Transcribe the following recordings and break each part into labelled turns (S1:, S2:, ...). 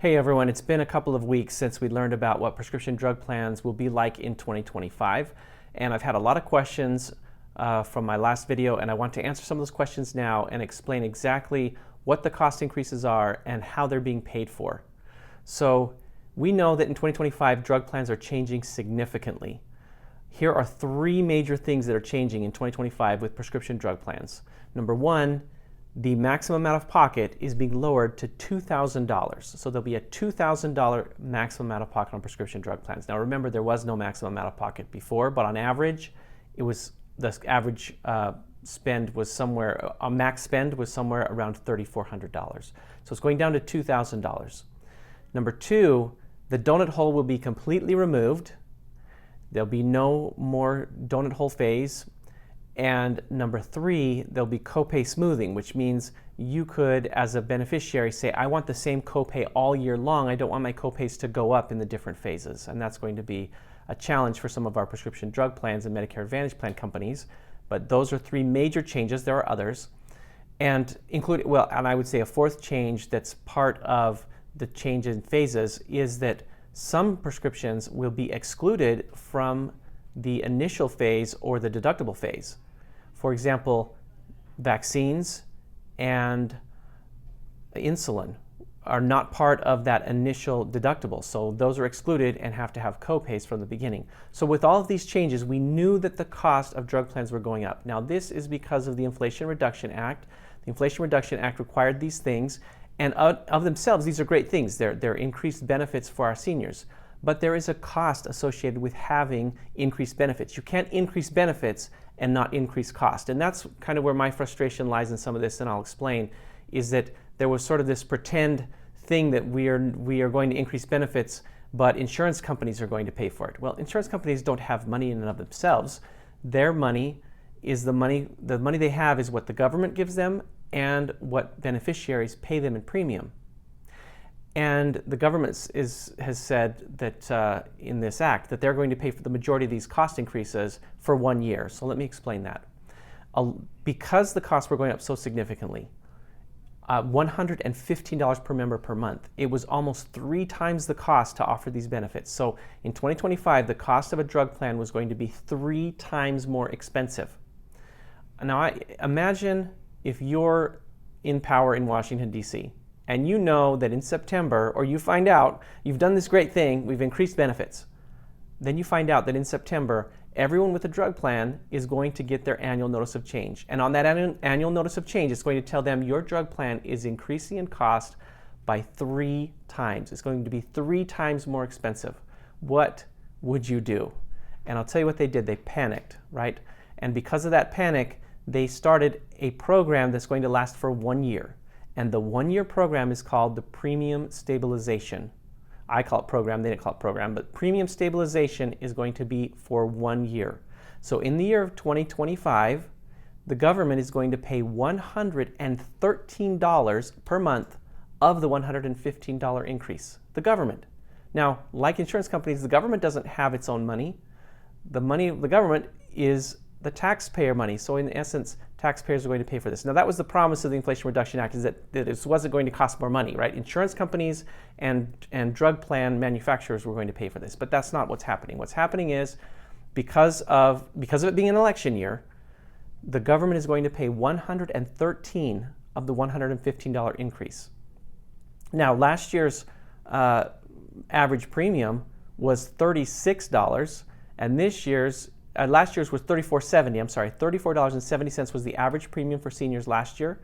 S1: Hey everyone, it's been a couple of weeks since we learned about what prescription drug plans will be like in 2025, and I've had a lot of questions from my last video, and I want to answer some of those questions now and explain exactly what the cost increases are and how they're being paid for. So we know that in 2025 drug plans are changing significantly. Here are three major things that are changing in 2025 with prescription drug plans. Number one, the maximum out of pocket is being lowered to $2,000. So there'll be a $2,000 maximum out of pocket on prescription drug plans. Now remember, there was no maximum out of pocket before, but on average, the average spend was somewhere, a max spend was somewhere around $3,400. So it's going down to $2,000. Number two, the donut hole will be completely removed. There'll be no more donut hole phase. And number three, there'll be copay smoothing, which means you could, as a beneficiary, say, I want the same copay all year long. I don't want my copays to go up in the different phases. And that's going to be a challenge for some of our prescription drug plans and Medicare Advantage plan companies. But those are three major changes. There are others. And I would say a fourth change that's part of the change in phases is that some prescriptions will be excluded from the initial phase or the deductible phase. For example, vaccines and insulin are not part of that initial deductible. So those are excluded and have to have copays from the beginning. So with all of these changes, we knew that the cost of drug plans were going up. Now this is because of the Inflation Reduction Act. The Inflation Reduction Act required these things, and of themselves, these are great things. They're increased benefits for our seniors. But there is a cost associated with having increased benefits. You can't increase benefits and not increase cost. And that's kind of where my frustration lies in some of this, and I'll explain, is that there was sort of this pretend thing that we are going to increase benefits, but insurance companies are going to pay for it. Well, insurance companies don't have money in and of themselves. Their money is the money they have is what the government gives them and what beneficiaries pay them in premium. And the government has said that in this act that they're going to pay for the majority of these cost increases for 1 year. So let me explain that. Because the costs were going up so significantly, $115 per member per month, it was almost 3 times the cost to offer these benefits. So in 2025, the cost of a drug plan was going to be 3 times more expensive. Now imagine if you're in power in Washington, D.C., and you know that in September, or you find out, you've done this great thing, we've increased benefits. Then you find out that in September, everyone with a drug plan is going to get their annual notice of change. And on that annual notice of change, it's going to tell them your drug plan is increasing in cost by 3 times. It's going to be 3 times more expensive. What would you do? And I'll tell you what they did. They panicked, right? And because of that panic, they started a program that's going to last for 1 year. And the 1-year program is called the Premium Stabilization. I call it program, they didn't call it program, but Premium Stabilization is going to be for 1 year. So in the year of 2025, the government is going to pay $113 per month of the $115 increase. The government. Now, like insurance companies, the government doesn't have its own money. The money of the government is the taxpayer money. So in essence, taxpayers are going to pay for this. Now that was the promise of the Inflation Reduction Act, is that this wasn't going to cost more money, right? Insurance companies and drug plan manufacturers were going to pay for this, but that's not what's happening. What's happening is because of it being an election year, the government is going to pay $113 of the $115 increase. Now last year's average premium was $36, and this year's last year's was $34.70. I'm sorry, $34.70 was the average premium for seniors last year,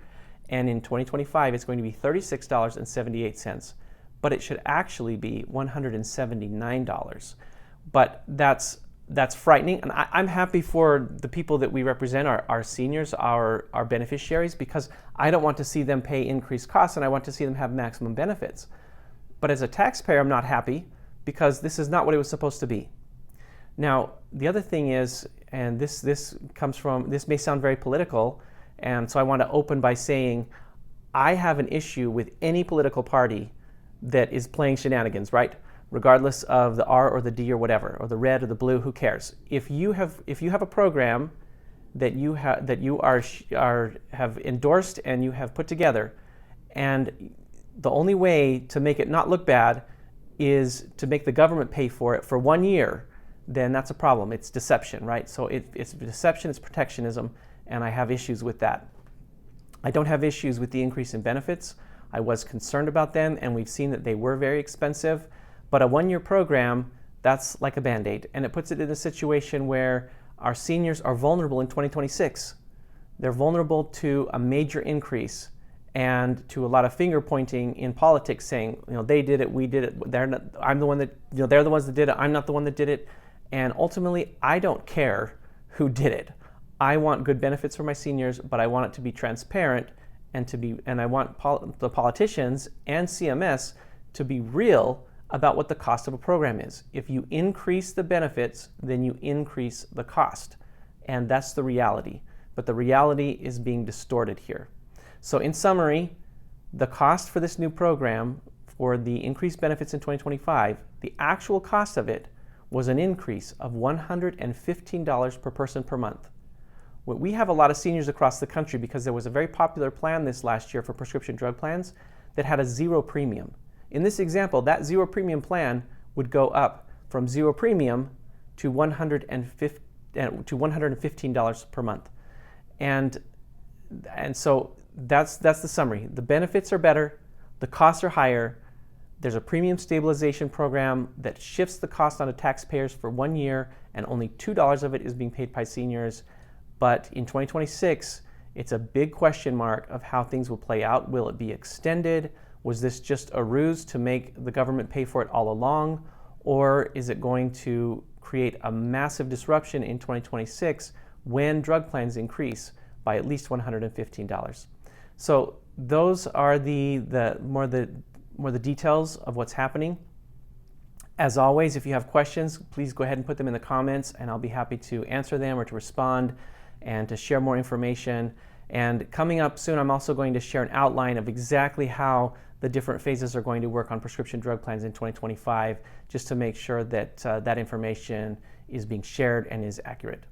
S1: and in 2025 it's going to be $36.78. But it should actually be $179. But that's frightening, and I'm happy for the people that we represent, our seniors, our beneficiaries, because I don't want to see them pay increased costs, and I want to see them have maximum benefits. But as a taxpayer, I'm not happy because this is not what it was supposed to be. Now, the other thing is, and this may sound very political, and so I want to open by saying I have an issue with any political party that is playing shenanigans, right? Regardless of the R or the D or whatever, or the red or the blue, who cares? If you have a program that you have endorsed and you have put together, and the only way to make it not look bad is to make the government pay for it for 1 year, then that's a problem. It's deception, right? So it's deception, it's protectionism, and I have issues with that. I don't have issues with the increase in benefits. I was concerned about them, and we've seen that they were very expensive, but a 1-year program, that's like a Band-Aid, and it puts it in a situation where our seniors are vulnerable in 2026. They're vulnerable to a major increase and to a lot of finger pointing in politics, saying, they did it, we did it, I'm the one that, they're the ones that did it, I'm not the one that did it. And ultimately, I don't care who did it. I want good benefits for my seniors, but I want it to be transparent and I want the politicians and CMS to be real about what the cost of a program is. If you increase the benefits, then you increase the cost. And that's the reality. But the reality is being distorted here. So in summary, the cost for this new program for the increased benefits in 2025, the actual cost of it was an increase of $115 per person per month. We have a lot of seniors across the country because there was a very popular plan this last year for prescription drug plans that had a 0 premium. In this example, that 0 premium plan would go up from 0 premium to $115 per month. And so that's the summary. The benefits are better, the costs are higher. There's a premium stabilization program that shifts the cost onto taxpayers for 1 year, and only $2 of it is being paid by seniors. But in 2026, it's a big question mark of how things will play out. Will it be extended? Was this just a ruse to make the government pay for it all along? Or is it going to create a massive disruption in 2026 when drug plans increase by at least $115? So those are the more the details of what's happening. As always, if you have questions, please go ahead and put them in the comments, and I'll be happy to answer them or to respond and to share more information. And coming up soon, I'm also going to share an outline of exactly how the different phases are going to work on prescription drug plans in 2025, just to make sure that that information is being shared and is accurate.